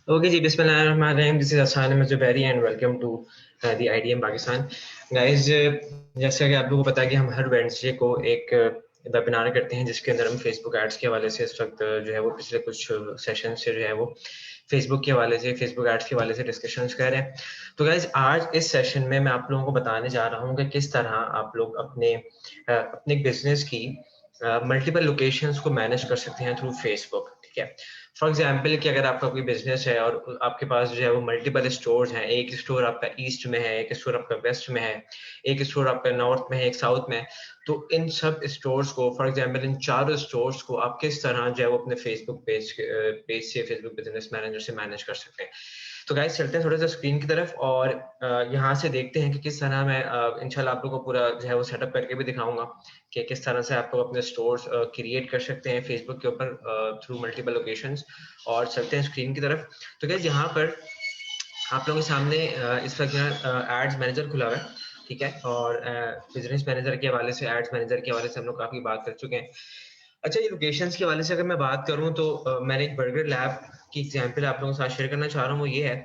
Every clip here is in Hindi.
Okay जी, बिस्मिल्लाहिर्रहमानिर्रहीम। This is Hassan Al-Zubairi and welcome to the IDM Pakistan. Guys, जैसा कि आप लोगों को पता है कि हम हर वेडनेसडे को एक वेबिनार करते हैं जिसके अंदर हम फेसबुक एड्स के हवाले से इस वक्त जो है वो पिछले कुछ सेशन से जो है वो फेसबुक के हवाले से फेसबुक एड्स के हवाले से डिस्कशंस कर रहे हैं। तो गाइज आज इस सेशन में मैं आप लोगों को बताने जा रहा हूँ कि किस तरह आप लोग अपने बिजनेस की मल्टीपल लोकेशंस को मैनेज कर सकते हैं थ्रू फेसबुक। ठीक है, फॉर एग्जाम्पल कि अगर आपका कोई बिजनेस है और आपके पास जो है वो मल्टीपल स्टोर्स हैं, एक स्टोर आपका ईस्ट में है, एक स्टोर आपका वेस्ट में है, एक स्टोर आपका नॉर्थ में है, एक साउथ में है, तो इन सब स्टोर्स को, फॉर एग्जाम्पल इन चारों स्टोर्स को आप किस तरह जो है वो अपने फेसबुक पेज से फेसबुक बिजनेस मैनेजर से मैनेज कर सकते हैं। तो गाइस चलते हैं थोड़ा सा स्क्रीन की तरफ और यहाँ से देखते हैं कि किस तरह मैं इंशाल्लाह आप लोगों को पूरा जो है वो सेटअप करके भी दिखाऊंगा कि किस तरह से आप लोग अपने स्टोर्स क्रिएट कर सकते हैं फेसबुक के ऊपर थ्रू मल्टीपल लोकेशंस। और चलते हैं स्क्रीन की तरफ। तो गाइस यहाँ पर आप लोगों के सामने इस वक्त एड्स मैनेजर खुला हुआ है। ठीक है, और बिजनेस मैनेजर के हवाले से एड्स मैनेजर के हवाले से हम लोग काफी बात कर चुके हैं। अच्छा, ये लोकेशंस के हवाले से अगर मैं बात करूं तो मैंने एक बर्गर लैब की एग्जांपल आप लोगों के साथ शेयर करना चाह रहा हूं। वो ये है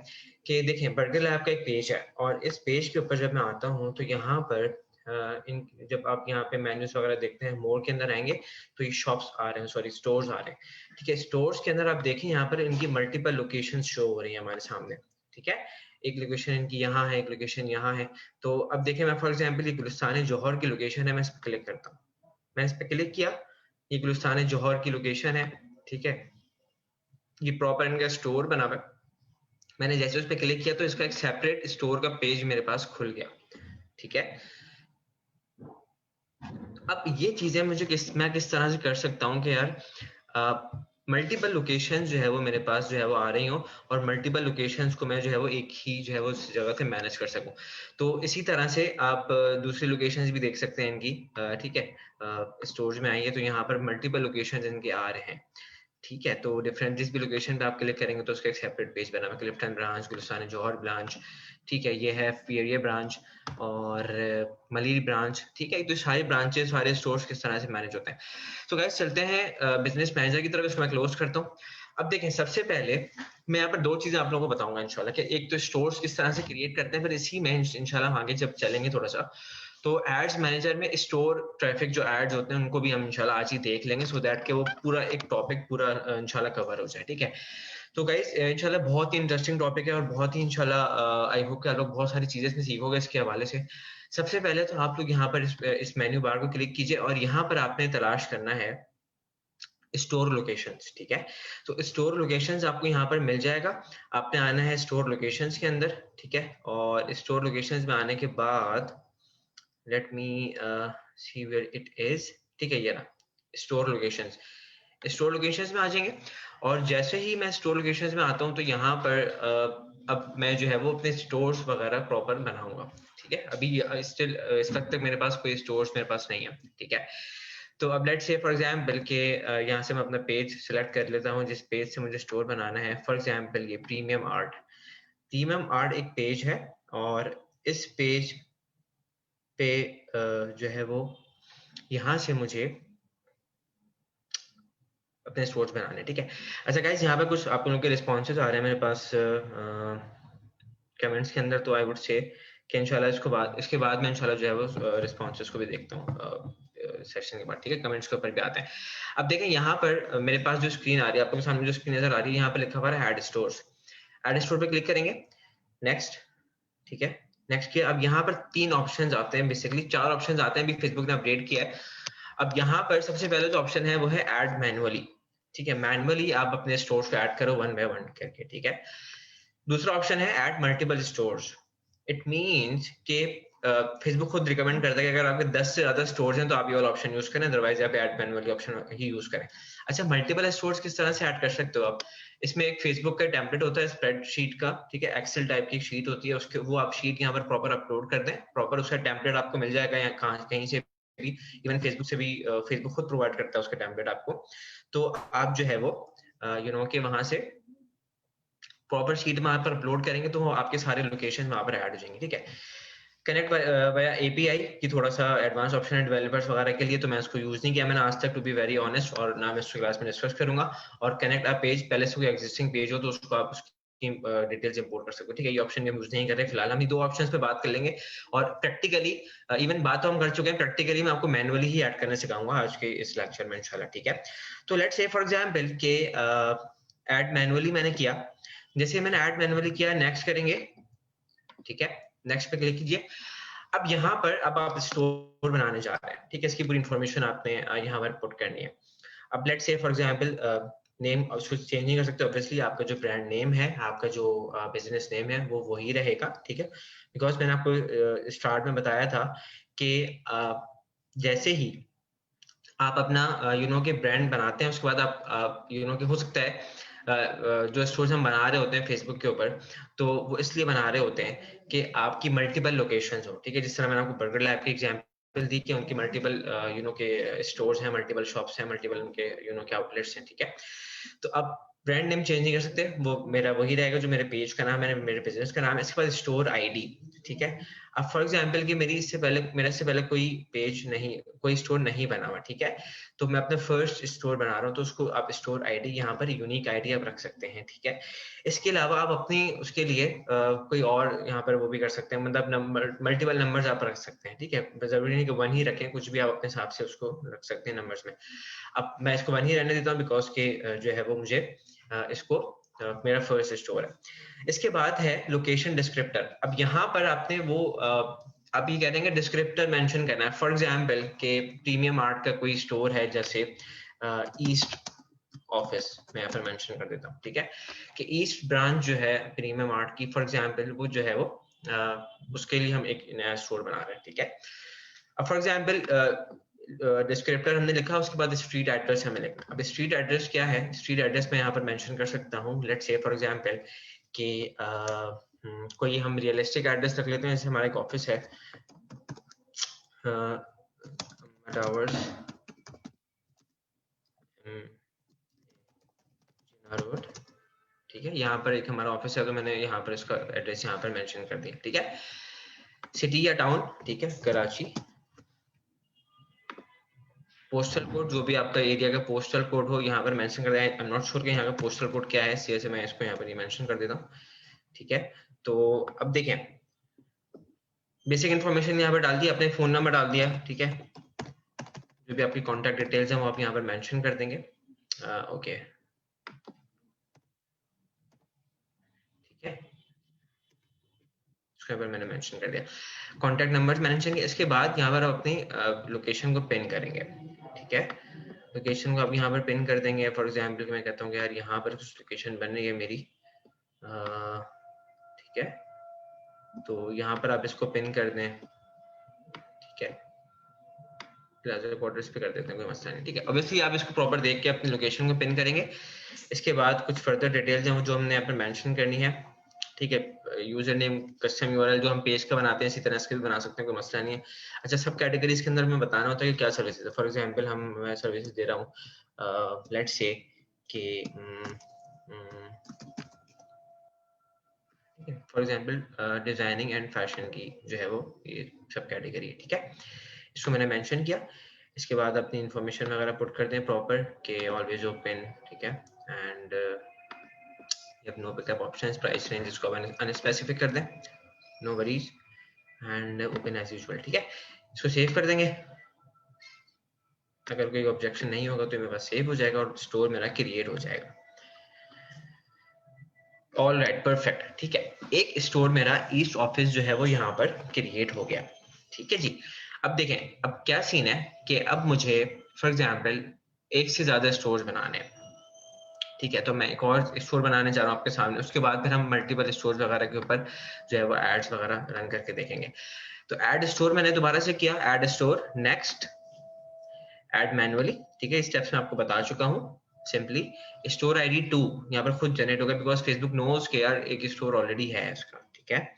कि देखें, बर्गर लैब का एक पेज है और इस पेज के ऊपर जब मैं आता हूं तो यहाँ पर इन जब आप यहाँ पे मेन्यूज वगैरह देखते हैं, मोर के अंदर आएंगे तो ये शॉप्स आ रहे हैं, सॉरी स्टोर्स आ रहे हैं। ठीक है, स्टोर्स के अंदर आप देखें यहाँ पर इनकी मल्टीपल लोकेशन शो हो रही है हमारे सामने। ठीक है, एक लोकेशन इनकी यहाँ है, एक लोकेशन यहाँ है। तो अब देखें, मैं फॉर एग्जाम्पल ये गुलिस्तान जौहर की लोकेशन है, मैं इस पर क्लिक करता हूँ। मैं इस पर क्लिक किया, ये गुलिस्तान जौहर की लोकेशन है। ठीक है, ये प्रॉपर इनका स्टोर बना हुआ है। मैंने जैसे उस पर क्लिक किया तो इसका एक सेपरेट स्टोर का पेज मेरे पास खुल गया। ठीक है, अब ये चीजें मैं किस तरह से कर सकता हूँ कि यार मल्टीपल लोकेशन जो है वो मेरे पास जो है वो आ रही हो और मल्टीपल लोकेशंस को मैं जो है वो एक ही जो है वो जगह से मैनेज कर सकूं। तो इसी तरह से आप दूसरी लोकेशंस भी देख सकते हैं इनकी। ठीक है, स्टोर्स में आइए तो यहाँ पर मल्टीपल लोकेशंस इनके आ रहे हैं। ठीक है, तो डिफरेंट जिस भी लोकेशन पे आप क्लिक करेंगे तो उसका एक सेपरेट पेज बना हुआ है। क्लिफ्टन ब्रांच, गुलिस्तान जौहर ब्रांच, ठीक है, ये है पीरिया ब्रांच और मलीर ब्रांच। ठीक है, तो सारे ब्रांचेस सारे स्टोर्स किस तरह से मैनेज होते हैं। तो गाइस चलते हैं बिजनेस मैनेजर की तरफ। इसको मैं क्लोज करता हूँ। अब देखें, सबसे पहले मैं यहाँ पर दो चीजें आप लोगों को बताऊंगा इंशाल्लाह कि एक तो स्टोर्स किस तरह से क्रिएट करते हैं, फिर इसी में इंशाल्लाह आगे जब चलेंगे थोड़ा सा तो एड्स मैनेजर में स्टोर ट्रैफिक जो एड्स होते हैं उनको भी हम इंशाल्लाह आज ही देख लेंगे, सो दैट कि वो पूरा एक टॉपिक पूरा इंशाल्लाह कवर हो जाए। ठीक है, तो गाइस इंशाल्लाह बहुत ही इंटरेस्टिंग टॉपिक है और बहुत ही इंशाल्लाह आई होप कि आप लोग बहुत सारी चीजें इसमें सीखोगे इसके हवाले से। सबसे पहले तो आप लोग यहाँ पर इस मेन्यू बार को क्लिक कीजिए और यहाँ पर आपने तलाश करना है स्टोर लोकेशंस। ठीक है, तो स्टोर लोकेशंस आपको यहाँ पर मिल जाएगा। आपने आना है स्टोर लोकेशंस के अंदर। ठीक है, और स्टोर लोकेशंस में आने के बाद let me see where it is. ठीक है, ये ना स्टोर लोकेशंस। स्टोर लोकेशंस में आ जाएंगे और जैसे ही मैं स्टोर लोकेशंस में आता हूँ तो यहाँ पर अब मैं जो है वो अपने स्टोर्स वगैरह प्रॉपर बनाऊंगा। ठीक है, अभी स्टिल इस वक्त तक मेरे पास कोई स्टोर्स मेरे पास नहीं है। ठीक है, तो अब लेट्स से फॉर एग्जांपल के यहाँ से मैं अपना पेज सिलेक्ट कर लेता हूँ जिस पेज से मुझे स्टोर बनाना है। फॉर एग्जांपल ये प्रीमियम आर्ट एक पेज है और इस पेज पे जो है वो यहाँ से मुझे अपने स्टोर्स बनाने। ठीक है, अच्छा गाइस, यहाँ पे कुछ आप लोगों के रिस्पॉन्सेज आ रहे हैं मेरे पास कमेंट्स के अंदर, तो आई वुड से कि इंशाल्लाह इसके बाद मैं इंशाल्लाह जो है वो रिस्पॉन्सेज को भी देखता हूँ सेशन के बाद। ठीक है, कमेंट्स के ऊपर भी आते हैं। अब देखें यहाँ पर मेरे पास जो स्क्रीन आ रही है, आप लोगों के सामने जो स्क्रीन नजर आ रही है, यहाँ पे लिखा हुआ है ऐड स्टोर्स। ऐड स्टोर पे क्लिक करेंगे, नेक्स्ट। ठीक है, नेक्स्ट किया। अब यहाँ पर 3 ऑप्शंस आते हैं, बेसिकली 4 ऑप्शंस आते हैं, अभी फेसबुक ने अपडेट किया है। अब यहाँ पर सबसे पहले जो ऑप्शन है वो है ऐड मैनुअली। ठीक है, मैनुअली आप अपने स्टोर्स को ऐड करो 1 बाय 1 करके। ठीक है, दूसरा ऑप्शन है add multiple stores. It means कि फेसबुक खुद रिकमेंड करता है कि अगर आपके 10 से ज्यादा स्टोर्स हैं तो आप ये वाला ऑप्शन यूज करें, अदरवाइज आप ऐड मैनुअली ऑप्शन ही यूज करें। अच्छा, मल्टीपल स्टोर्स किस तरह से ऐड कर सकते हो आप? इसमें एक फेसबुक का टेम्पलेट होता है स्प्रेडशीट का। ठीक है, एक्सेल टाइप की शीट होती है, उसके वो आप शीट यहाँ पर प्रॉपर अपलोड कर दें, प्रॉपर उसका टेम्पलेट आपको मिल जाएगा यहाँ कहीं से भी, इवन फेसबुक से भी। फेसबुक खुद प्रोवाइड करता है उसका टेम्पलेट आपको। तो आप जो है वो कि वहां से प्रॉपर शीट में आप अपलोड करेंगे तो आपके सारे लोकेशन वहां पर ऐड हो जाएंगे। ठीक है, कनेक्ट वाया एपीआई की थोड़ा सा एडवांस ऑप्शन है डेवलपर्स वगैरह के लिए, तो मैं इसको यूज नहीं किया मैंने आज तक, टू बी वेरी ऑनेस्ट, और ना मैं इसको क्लास में डिस्कस करूंगा। और कनेक्ट अ पेज, पहले से कोई एग्जिस्टिंग पेज हो तो उसको आप उसकी डिटेल्स इंपोर्ट कर सकते हो, ठीक है। ये ऑप्शन हम यूज नहीं कर रहे फिलहाल, हम ये दो ऑप्शंस पे बात कर लेंगे और प्रैक्टिकली इवन बात तो हम कर चुके हैं, प्रैक्टिकली मैं आपको मैनुअली ही ऐड करना सिखाऊंगा आज के इस लेक्चर में इंशाल्लाह, ठीक है। तो लेट्स से फॉर एग्जांपल के ऐड मैनुअली मैंने किया, जैसे मैंने ऐड मैनुअली किया, नेक्स्ट करेंगे, ठीक है, नेक्स्ट पे क्लिक कीजिए। अब यहाँ पर अब आप स्टोर बनाने जा रहे हैं, ठीक है, इसकी पूरी इंफॉर्मेशन आपने यहाँ पर पुट करनी है। अब let's say for example name उसको चेंज नहीं कर सकते ऑब्वियसली, आपका जो ब्रांड नेम है, आपका जो बिजनेस नेम है वो वही रहेगा, ठीक है। बिकॉज मैंने आपको स्टार्ट में बताया था कि जैसे ही आप अपना के ब्रांड बनाते हैं, उसके बाद आप के हो सकता है जो स्टोर्स हम बना रहे होते हैं फेसबुक के ऊपर, तो वो इसलिए बना रहे होते हैं कि आपकी मल्टीपल लोकेशंस हो, ठीक है। जिस तरह मैंने आपको बर्गर लैब की एग्जांपल दी कि उनकी मल्टीपल के स्टोर्स हैं, मल्टीपल शॉप्स हैं, मल्टीपल उनके के आउटलेट्स हैं, ठीक है। तो अब ब्रांड नेम चेंज नहीं कर सकते, वो मेरा वही रहेगा जो मेरे पेज का नाम है, मेरे बिजनेस का नाम है। इसके बाद स्टोर आईडी, ठीक है। अब फॉर एग्जांपल कि मेरा इससे पहले कोई पेज नहीं, कोई स्टोर नहीं बना हुआ, ठीक है। तो मैं अपना फर्स्ट स्टोर बना रहा हूँ, तो उसको आप स्टोर आईडी यहाँ पर यूनिक आईडी आप रख सकते हैं, ठीक है। इसके अलावा आप अपनी उसके लिए कोई और यहाँ पर वो भी कर सकते हैं, मतलब नंबर, मल्टीपल नंबर्स आप रख सकते हैं, ठीक है। जरूरी नहीं कि वन ही रखें, कुछ भी आप अपने हिसाब से उसको रख सकते हैं नंबर्स में। अब मैं इसको वन ही रहने देता हूँ बिकॉज के जो है वो मुझे इसको मेरा फर्स्ट स्टोर है। इसके बाद है लोकेशन डिस्क्रिप्टर। अब यहाँ पर आपने वो आप ये कह देंगे डिस्क्रिप्टर मेंशन करना है। फॉर एग्जांपल के प्रीमियम आर्ट का कोई स्टोर है, जैसे ईस्ट ऑफिस, मैं यहाँ पर मेंशन कर देता हूँ, ठीक है, कि ईस्ट ब्रांच जो है प्रीमियम आर्ट की, फॉर एग्जांपल वो जो है वो उसके लिए हम एक नया स्टोर बना रहे हैं, ठीक है। अब फॉर एग्जांपल डिस्क्रिप्टर हमने लिखा, उसके बाद स्ट्रीट एड्रेस हमें लिखना। अब स्ट्रीट एड्रेस क्या है, स्ट्रीट एड्रेस मैं यहाँ पर मेंशन कर सकता हूँ। लेट्स से फॉर एग्जांपल कि कोई हम रियलिस्टिक एड्रेस रख लेते हैं, जैसे हमारा एक ऑफिस है टावर्स रोड, ठीक है। यहाँ पर एक हमारा ऑफिस है, तो मैंने यहाँ पर इसका एड्रेस यहाँ पर मेंशन कर दिया, ठीक है। सिटी या टाउन, ठीक है, कराची। पोस्टल कोड, जो भी आपका एरिया का पोस्टल कोड हो यहाँ पर मेंशन कर दिया। आई एम नॉट श्योर कि यहाँ का पोस्टल कोड क्या है, इसलिए से मैं इसको यहाँ पर ये मेंशन कर देता हूँ, ठीक है। तो अब देखें, बेसिक इन्फॉर्मेशन यहाँ पर डाल दी, अपने फोन नंबर डाल दिया, ठीक है। जो भी आपकी कॉन्टैक्ट डिटेल्स हैं वो आप यहाँ पर मेंशन कर देंगे, ओके, ठीक है। इसके ऊपर मैंने मेंशन कर दिया, कॉन्टैक्ट नंबर मेंशन किया। इसके बाद यहाँ पर अपनी लोकेशन को पिन करेंगे, ठीक है। लोकेशन को आप यहाँ पर पिन कर देंगे। फॉर एग्जांपल मैं कहता हूँ कि यार यहाँ पर कुछ लोकेशन बन रही है मेरी, ठीक है, तो यहाँ पर आप इसको पिन कर दें, ठीक है। प्लाजा क्वार्टर्स पे कर देते हैं, कोई मसला नहीं, ठीक है। ऑब्वियसली आप इसको प्रॉपर देख के अपनी लोकेशन को पिन करेंगे। इसके बाद कुछ फर्दर डिटेल्स हैं जो हमने यहाँ पर मेंशन करनी है, ठीक है। यूजर नेम, कस्टम यूआरएल जो हम पेज का बनाते हैं, इसी तरह इसके भी बना सकते हैं, कोई मसला नहीं है। अच्छा, सब कैटेगरीज के अंदर हमें बताना होता है कि क्या सर्विसेज है। फॉर एग्जांपल मैं सर्विसेज दे रहा हूँ, लेट्स से कि for example designing and fashion की जो है वो ये सब कैटेगरी है, ठीक है। इसको मैंने मेंशन किया। इसके बाद अपनी इंफॉर्मेशन वगैरह पुट कर दें प्रॉपर के ऑलवेज ओपन, ठीक है। And no pickup options, price range इसको अनस्पेसिफिक कर दें, no worries, and open as usual, ठीक है। इसको सेव कर देंगे। अगर कोई ऑब्जेक्शन नहीं होगा तो मेरे पास सेव हो जाएगा और स्टोर मेरा क्रिएट हो जाएगा। ऑल राइट, परफेक्ट, ठीक है। एक स्टोर मेरा ईस्ट ऑफिस जो है वो यहाँ पर क्रिएट हो गया, ठीक है जी। अब देखें, अब क्या सीन है कि अब मुझे फॉर एग्जांपल एक से ज्यादा स्टोर बनाने हैं, ठीक है। तो मैं एक और स्टोर बनाने जा रहा हूँ आपके सामने, उसके बाद फिर हम मल्टीपल स्टोर वगैरह के ऊपर जो है वो एड्स वगैरह रन करके देखेंगे। तो एड स्टोर मैंने दोबारा से किया, add store, next, add manually, ठीक है। स्टेप्स मैं आपको बता चुका हूँ। सिंपली स्टोर आईडी 2 यहाँ पर खुद जनरेट होगा बिकॉज फेसबुक नोज के यार एक स्टोर ऑलरेडी है इसका, ठीक है।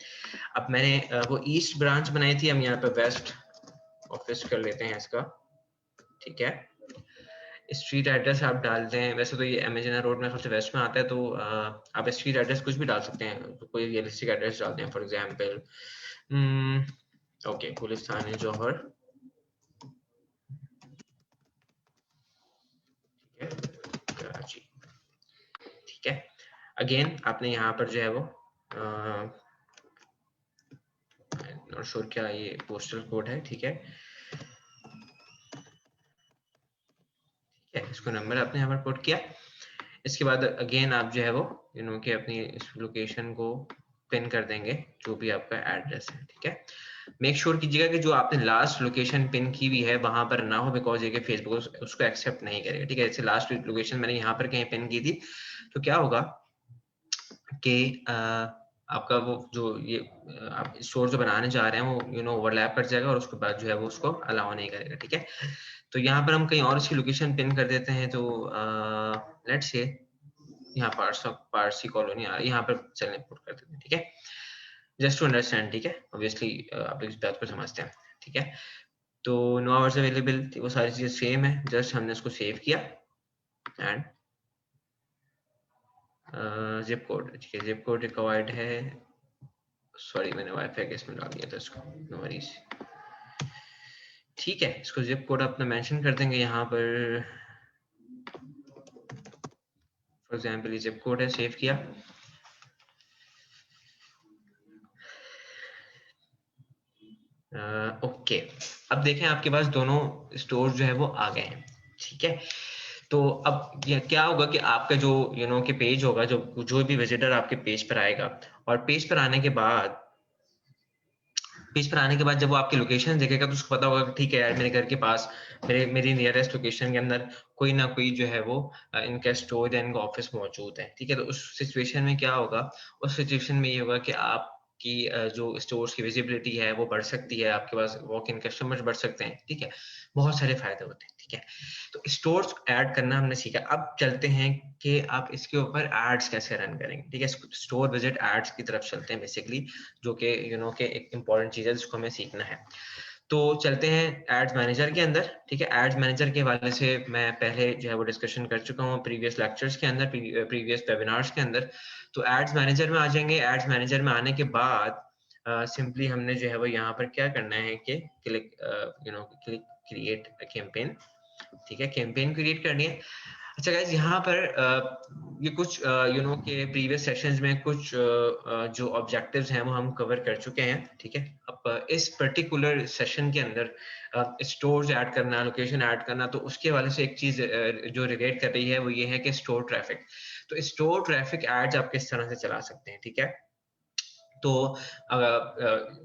अब मैंने वो ईस्ट ब्रांच बनाई थी, हम यहाँ पे वेस्ट ऑफिस कर लेते हैं इसका, ठीक है। स्ट्रीट एड्रेस आप डाल दें, वैसे तो ये एमेजन रोड में सबसे वेस्ट में आता है, तो आप स्ट्रीट एड्रेस कुछ भी डाल सकते हैं, तो कोई रियलिस्टिक एड्रेस डाल दें। फॉर एग्जांपल ओके, गुलिस्तान जौहर, ठीक है, कराची, ठीक है। अगेन आपने यहाँ पर जो है वो नॉट श्योर क्या ये पोस्टल कोड है, ठीक है, इसको नंबर आपने यहाँ पर पुट किया। इसके बाद अगेन आप जो है वो कि अपनी इस लोकेशन को पिन कर देंगे जो भी आपका एड्रेस है, ठीक है। मेक श्योर कीजिएगा कि जो आपने लास्ट लोकेशन पिन की हुई है वहां पर ना हो, बिकॉज ये फेसबुक उसको एक्सेप्ट नहीं करेगा, ठीक है। जैसे लास्ट लोकेशन मैंने यहाँ पर कहीं पिन की थी, तो क्या होगा कि आपका वो जो ये आप स्टोर जो बनाने जा रहे हैं वो ओवरलैप कर जाएगा और उसके बाद जो है वो उसको अलाउ नहीं करेगा, ठीक है। तो यहाँ पर हम कहीं और इसकी लोकेशन पिन कर देते हैं, तो लेट्स से यहाँ पारसी कॉलोनी आ रहा है, यहाँ पर चलने पुट कर देते हैं, ठीक है, जस्ट टू अंडरस्टैंड, ठीक है। ऑब्वियसली आप इस बात को समझते हैं, ठीक है। तो नो आवर्स अवेलेबल, वो सारी चीजें सेम है, जस्ट हमने उसको सेव किया एंड जिप कोड, ठीक है, जिप कोड रिक्वायर्ड है, सॉरी मैंने वाईफाई के इसमें डाल दिया था इसको, नो वरीज, ठीक है। इसको जिप कोड अपना मेंशन कर देंगे यहाँ पर, फॉर एग्जांपल ये जिप कोड है, सेव किया। ओके, अब देखें आपके पास दोनों स्टोर जो है वो आ गए हैं, ठीक है। तो अब ये क्या होगा कि आपका जो कि पेज होगा, जो भी विजिटर आपके पेज पर आएगा, और पेज पर आने के बाद जब वो आपकी लोकेशन देखेगा तो उसको पता होगा कि ठीक है यार, मेरे घर के पास मेरी नियरेस्ट लोकेशन के अंदर कोई ना कोई जो है वो इनका स्टोर या इनका ऑफिस मौजूद है, ठीक है। तो उस सिचुएशन में क्या होगा, उस सिचुएशन में ये होगा कि आपकी जो स्टोर्स की विजिबिलिटी है वो बढ़ सकती है, आपके पास वॉक इन कस्टमर्स बढ़ सकते हैं, ठीक है, बहुत सारे फायदे होते हैं, ठीक है। तो स्टोर्स ऐड करना हमने सीखा, अब चलते हैं कि आप इसके ऊपर एड्स कैसे रन करेंगे, ठीक है। स्टोर विजिट एड्स की तरफ चलते हैं बेसिकली, जो कि के एक इंपॉर्टेंट चीज है जिसको हमें सीखना है। तो चलते हैं एड्स मैनेजर के अंदर, ठीक है। एड्स मैनेजर के हवाले से मैं पहले जो है वो डिस्कशन कर चुका हूँ प्रीवियस लेक्चर्स के अंदर, प्रीवियस वेबिनार्स के अंदर। तो एड्स मैनेजर में आ जाएंगे। एड्स मैनेजर में आने के बाद सिंपली हमने जो है वो यहाँ पर क्या करना है कि क्लिक क्लिक क्रिएट कैंपेन, ठीक है, कैंपेन क्रिएट करनी है। अच्छा गाइस, यहाँ पर ये कुछ के प्रीवियस सेशंस में कुछ जो ऑब्जेक्टिव्स हैं वो हम कवर कर चुके हैं, ठीक है। अब इस पर्टिकुलर सेशन के अंदर स्टोर्स ऐड करना, लोकेशन ऐड करना, तो उसके वाले से एक चीज जो रिलेट कर रही है वो ये है कि स्टोर ट्रैफिक। तो स्टोर ट्रैफिक एड्स आप किस तरह से चला सकते हैं, ठीक है। तो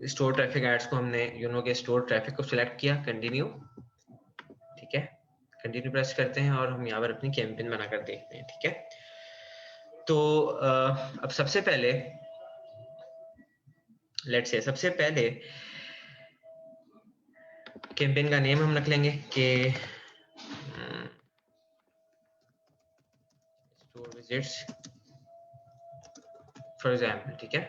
स्टोर ट्रैफिक एड्स को हमने के स्टोर ट्रैफिक को सिलेक्ट किया, कंटिन्यू, ठीक है, कंटिन्यू प्रेस करते हैं और हम यहाँ पर अपनी कैंपेन बनाकर देखते हैं, ठीक है। तो अब सबसे पहले लेट्स से सबसे पहले कैंपेन का नेम हम रख लेंगे कि स्टोर विजिट्स फॉर एग्जांपल, ठीक है।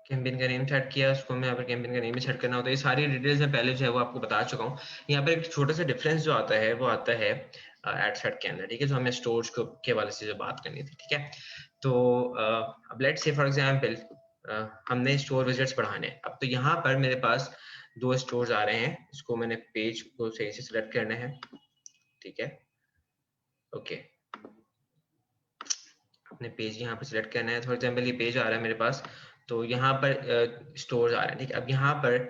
कैंपेन का नेम सेट किया, उसको मैं यहाँ पर कैंपेन का नेम ही सेट करना होता है। ये सारी डिटेल्स मैं पहले जो है वो आपको बता चुका हूँ। यहाँ पर एक छोटा सा डिफरेंस जो आता है वो आता है एड सेट के अंदर, ठीक है, जो हमें स्टोर्स के वाले से जो बात करनी थी, ठीक है। तो अब लेट्स से फॉर एग्जांपल हमने स्टोर विजिट्स बढ़ाने हैं। अब तो यहाँ पर मेरे पास 2 स्टोर्स आ रहे हैं, इसको मैंने पेज को सही से सिलेक्ट करना है, ठीक है, ओके। अपने पेज यहाँ पर सिलेक्ट करना है। फॉर एग्जांपल ये पेज आ रहा है मेरे पास, तो यहाँ पर स्टोर्स आ रहे हैं, ठीक है। अब यहाँ पर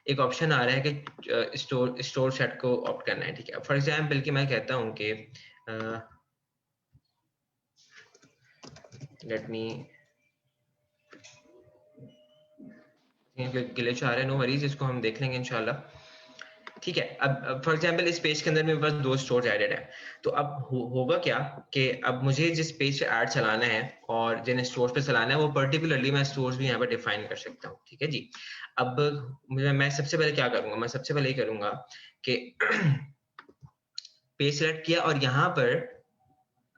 एक ऑप्शन आ रहा है कि स्टोर सेट को ऑप्ट करना है, ठीक है। फॉर एग्जांपल कि मैं कहता हूँ कि लेट मी ग्लिच आ रहा है, नो वरीज, इसको हम देख लेंगे इंशाल्लाह, ठीक है। अब फॉर एग्जांपल इस पेज के अंदर मेरे पास 2 स्टोर्स एडेड है। तो अब होगा क्या कि अब मुझे जिस पेज पे ऐड चलाना है और जिन स्टोर्स पे चलाना है वो पर्टिकुलरली मैं स्टोर्स भी यहाँ पर डिफाइन कर सकता हूँ, ठीक है जी। अब मैं सबसे पहले क्या करूंगा, मैं सबसे पहले ये करूंगा कि पेज सेलेक्ट किया और यहाँ पर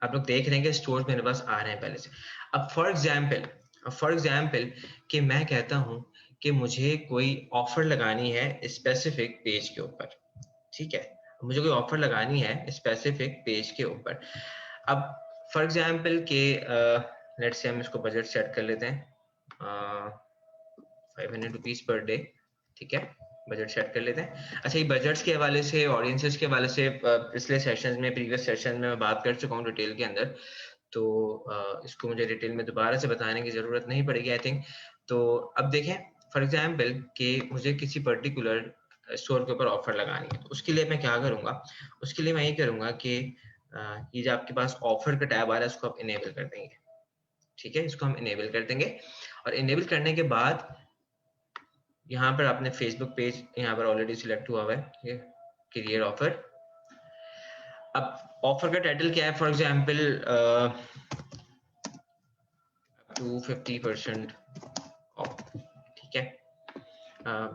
आप लोग देख रहे हैं कि स्टोर्स मेरे पास आ रहे हैं पहले से। अब फॉर एग्जाम्पल कि मैं कहता हूँ कि मुझे कोई ऑफर लगानी है स्पेसिफिक पेज के ऊपर, ठीक है, मुझे कोई ऑफर लगानी है स्पेसिफिक पेज के ऊपर। अब फॉर एग्जाम्पल के लेट्स से हम इसको बजट सेट कर लेते हैं 500 रुपीज पर डे, ठीक है, बजट सेट कर लेते हैं। अच्छा, ये बजट्स के हवाले से, ऑडियंसेस के हवाले से पिछले सेशंस में, प्रीवियस सेशन में मैं बात कर चुका हूँ डिटेल के अंदर। तो इसको मुझे डिटेल में दोबारा से बताने की ज़रूरत नहीं पड़ेगी आई थिंक। तो अब देखें फॉर एग्जांपल कि मुझे किसी पर्टिकुलर स्टोर के ऊपर ऑफर लगानी है, तो उसके लिए मैं क्या करूँगा, उसके लिए मैं ये करूँगा कि ये जो आपके पास ऑफर का टैब आ रहा है उसको आप इनेबल कर देंगे, ठीक है, इसको हम इनेबल कर देंगे। और इनेबल करने के बाद यहाँ पर आपने फेसबुक पेज यहाँ पर ऑलरेडी सिलेक्ट हुआ हुआ है, ये क्रिएट ऑफर। अब ऑफर का टाइटल क्या है, फॉर एग्जाम्पल 250% ऑफ, ठीक है।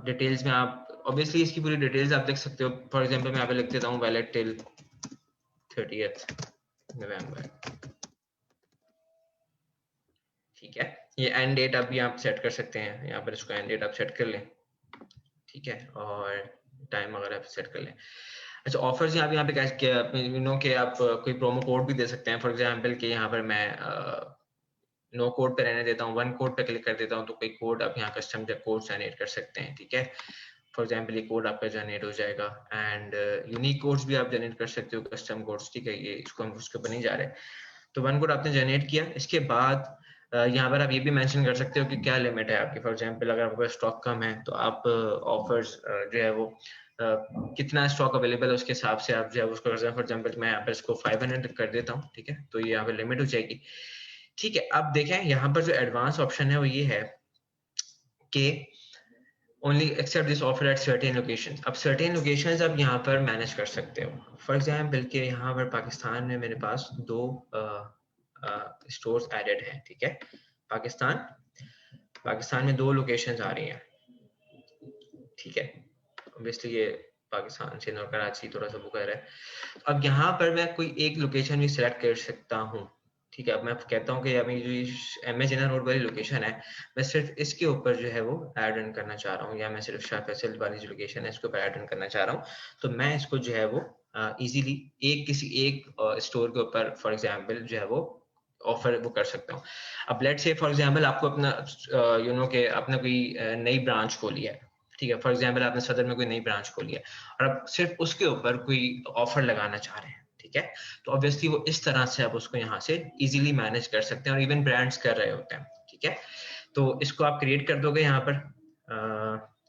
डिटेल्स में आप ऑब्वियसली इसकी पूरी डिटेल्स आप देख सकते हो। फॉर एग्जांपल मैं यहाँ पे लिख देता हूँ वैलिड टिल 30th नवंबर, ठीक है। ये एंड डेट आप भी आप सेट कर सकते हैं, यहाँ पर इसको एंड डेट आप सेट कर लें, ठीक है, और टाइम वगैरह सेट कर लें। अच्छा, ऑफर्स यहाँ पे क्या यू नो कि आप कोई प्रोमो कोड भी दे सकते हैं। फॉर एग्जांपल कि यहाँ पर मैं नो कोड पे रहने देता हूँ, वन कोड पे क्लिक कर देता हूँ, तो कोई कोड आप यहाँ कस्टम कोड जनरेट कर सकते हैं, ठीक है। फॉर एग्जांपल ये कोड आपका जनरेट हो जाएगा एंड यूनिक कोड्स भी आप जनरेट कर सकते हो, कस्टम कोड्स, ठीक है। ये इसको हम उसके ऊपर नहीं जा रहे। तो वन कोड आपने जनरेट किया, इसके बाद यहाँ पर आप ये भी मेंशन कर सकते हो कि क्या लिमिट है आपकी। फॉर एग्जांपल अगर आपके पास स्टॉक कम है तो आप ऑफर्स जो है वो कितना स्टॉक अवेलेबल है उसके हिसाब से आप जो है उसको कर सकते हैं। फॉर एग्जांपल मैं यहाँ पर इसको 500 कर देता हूँ, ठीक है, तो ये यहाँ पे लिमिट हो जाएगी, ठीक है। अब देखें यहाँ पर जो एडवांस ऑप्शन है वो ये है कि only accept this offer at certain locations. अब सर्टेन लोकेशंस आप यहाँ पर मैनेज कर सकते हो। फॉर एग्जांपल कि यहाँ पर पाकिस्तान में मेरे पास 2 स्टोर्स एडेड हैं, ठीक है। पाकिस्तान में 2 लोकेशंस आ रही हैं, ठीक है। ऑब्वियसली ये पाकिस्तान से और कराची थोड़ा सा बुका है। अब यहाँ पर मैं कोई एक लोकेशन भी सिलेक्ट कर सकता हूँ, ठीक है। अब मैं कहता हूँ कि अभी जो एम ए जिन्ना रोड वाली लोकेशन है, मैं सिर्फ इसके ऊपर जो है वो ऐड ऑन करना चाह रहा हूँ, या मैं सिर्फ शाह फैसल वाली जो लोकेशन है इसके ऊपर ऐड ऑन करना चाह रहा हूँ। तो मैं इसको जो है वो इजीली किसी एक स्टोर के ऊपर फॉर एग्जांपल जो है वो ऑफर वो कर सकता हूँ। अब लेट्स से फॉर एग्जांपल आपको अपना यू नो कि आपने कोई नई ब्रांच खोली है, ठीक है। फॉर एग्जांपल आपने सदर में कोई नई ब्रांच खोली है और आप सिर्फ उसके ऊपर कोई ऑफर लगाना चाह रहे हैं, ठीक है। तो ऑब्वियसली वो इस तरह से आप उसको यहाँ से इजीली मैनेज कर सकते हैं और इवन ब्रांड्स कर रहे होते हैं, ठीक है। तो इसको आप क्रिएट कर दोगे यहाँ पर,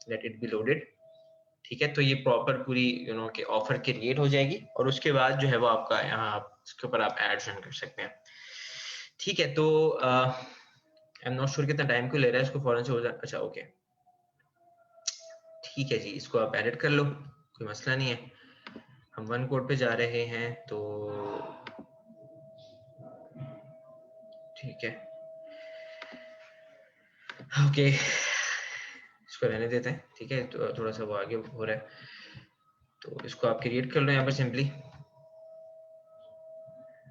लेट इट बी लोडेड, ठीक है। तो ये प्रॉपर पूरी यू नो कि ऑफर क्रिएट हो जाएगी और उसके बाद जो है वो आपका यहाँ इसके ऊपर आप एड कर सकते हैं, ठीक है। तो आई एम नॉट श्योर कितना टाइम को ले रहा है, इसको फौरन से हो जाए। अच्छा ओके, ठीक है जी, इसको आप एडिट कर लो, कोई मसला नहीं है। हम वन कोड पे जा रहे हैं तो ठीक है, ओके, इसको रहने देते हैं, ठीक है। तो थोड़ा सा वो आगे हो रहा है, तो इसको आप क्रिएट कर लो यहाँ पर सिंपली।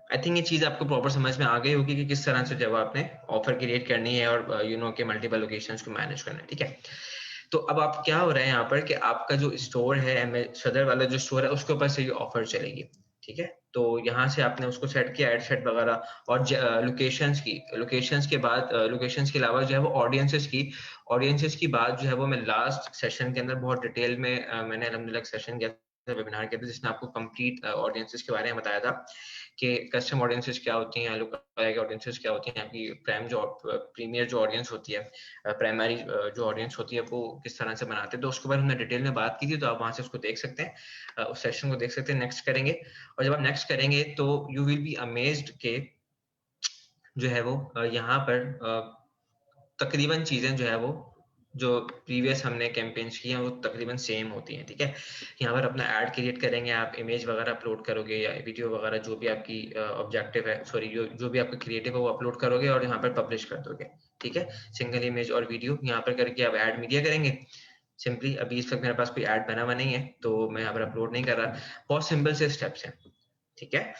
आई थिंक ये चीज आपको प्रॉपर समझ में आ गई होगी कि किस तरह से जब आपने ऑफर क्रिएट करनी है और यू नो के मल्टीपल लोकेशंस को मैनेज करना है, ठीक है। तो अब आप क्या हो रहा है यहाँ पर कि आपका जो स्टोर है सदर वाला जो स्टोर है उसके ऊपर से ये ऑफर चलेगी, ठीक है। तो यहाँ से आपने उसको सेट किया एड सेट वगैरह, और लोकेशंस के बाद लोकेशंस के अलावा जो है वो ऑडियंसेस की बात जो है वो मैं लास्ट सेशन के अंदर बहुत डिटेल में मैंने अलहमदुलिल्लाह सेशन किया था, वेबिनार किया था, जिसने आपको कंप्लीट ऑडियंसेस के बारे में बताया था कि कस्टम ऑडियंसेस क्या होती हैं, लुक ऑडियंसेस क्या होती हैं, आपकी प्रीमियर जो ऑडियंस होती है, प्राइमरी जो ऑडियंस होती है वो किस तरह से बनाते हैं। तो उसके बारे में हमने डिटेल में बात की थी, तो आप वहां से उसको देख सकते हैं, उस सेशन को देख सकते हैं। नेक्स्ट करेंगे और जब आप नेक्स्ट करेंगे तो यू विल बी अमेज्ड के जो है वो यहाँ पर तकरीबन चीजें जो है वो जो प्रीवियस हमने कैंपेन्स की हैं वो तकरीबन सेम होती हैं, ठीक है। यहाँ पर अपना ऐड क्रिएट करेंगे, आप इमेज वगैरह अपलोड करोगे या वीडियो वगैरह, जो भी आपकी ऑब्जेक्टिव है, सॉरी जो भी आपका क्रिएटिव है वो अपलोड करोगे और यहाँ पर पब्लिश कर दोगे, ठीक है। सिंगल इमेज और वीडियो यहाँ पर करके आप ऐड मीडिया करेंगे सिंपली। अभी इस वक्त मेरे पास कोई ऐड बना हुआ नहीं है तो मैं यहाँ पर अपलोड नहीं कर रहा। बहुत सिंपल से स्टेप्स हैं, ठीक है।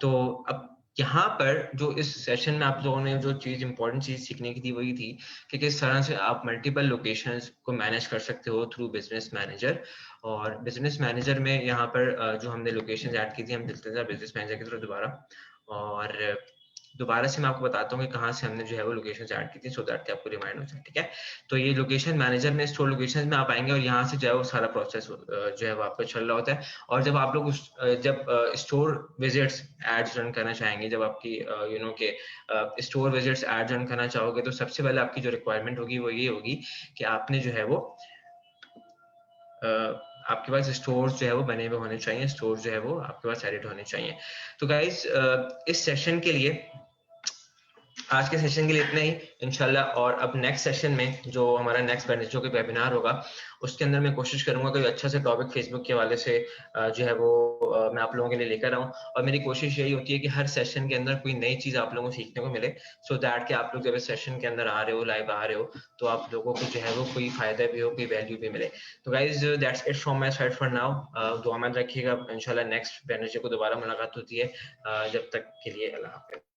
तो अब यहाँ पर जो इस सेशन में आप लोगों ने जो चीज इंपॉर्टेंट चीज सीखने की थी वही थी कि किस तरह से आप मल्टीपल लोकेशंस को मैनेज कर सकते हो थ्रू बिजनेस मैनेजर। और बिजनेस मैनेजर में यहाँ पर जो हमने लोकेशंस ऐड की थी, हम चलते थे बिजनेस मैनेजर की तरफ दोबारा। और दोबारा से मैं आपको बताता हूँ कि कहाँ से हमने जो है वो लोकेशंस ऐड की थी, सो दैट कि आपको रिमाइंड हो जाए, ठीक है। तो ये लोकेशन मैनेजर में स्टोर लोकेशंस में आप आएंगे और यहाँ से जो है वो सारा प्रोसेस जो है वो आपका चल रहा होता है। और जब आप लोग जब स्टोर विजिट्स एड्स रन करना चाहेंगे, जब आपकी यू नो के स्टोर विजिट्स एड रन करना चाहोगे, तो सबसे पहले आपकी जो रिक्वायरमेंट होगी वो ये होगी कि आपने जो है वो आपके पास स्टोर्स जो है वो बने हुए होने चाहिए, स्टोर्स जो है वो आपके पास एडिट होने चाहिए। तो गाइस इस सेशन के लिए, आज के सेशन के लिए इतना ही इंशाल्लाह। और अब नेक्स्ट सेशन में जो हमारा नेक्स्ट वेडनेसडे के वेबिनार होगा, उसके अंदर मैं कोशिश करूंगा कोई अच्छा सा टॉपिक फेसबुक के हवाले से जो है वो मैं आप लोगों के लिए लेकर आऊं। और मेरी कोशिश यही होती है कि हर सेशन के अंदर कोई नई चीज आप लोगों को सीखने को मिले, सो दैट कि आप लोग जब इस सेशन के अंदर आ रहे हो, लाइव आ रहे हो, तो आप लोगों को जो है वो कोई फायदा भी हो, कोई वैल्यू भी मिले। तो guys that's it from my side for now. दुआ में रखिएगा, इंशाल्लाह नेक्स्ट वेडनेसडे को दोबारा मुलाकात होती है। जब तक के लिए अल्लाह हाफिज़।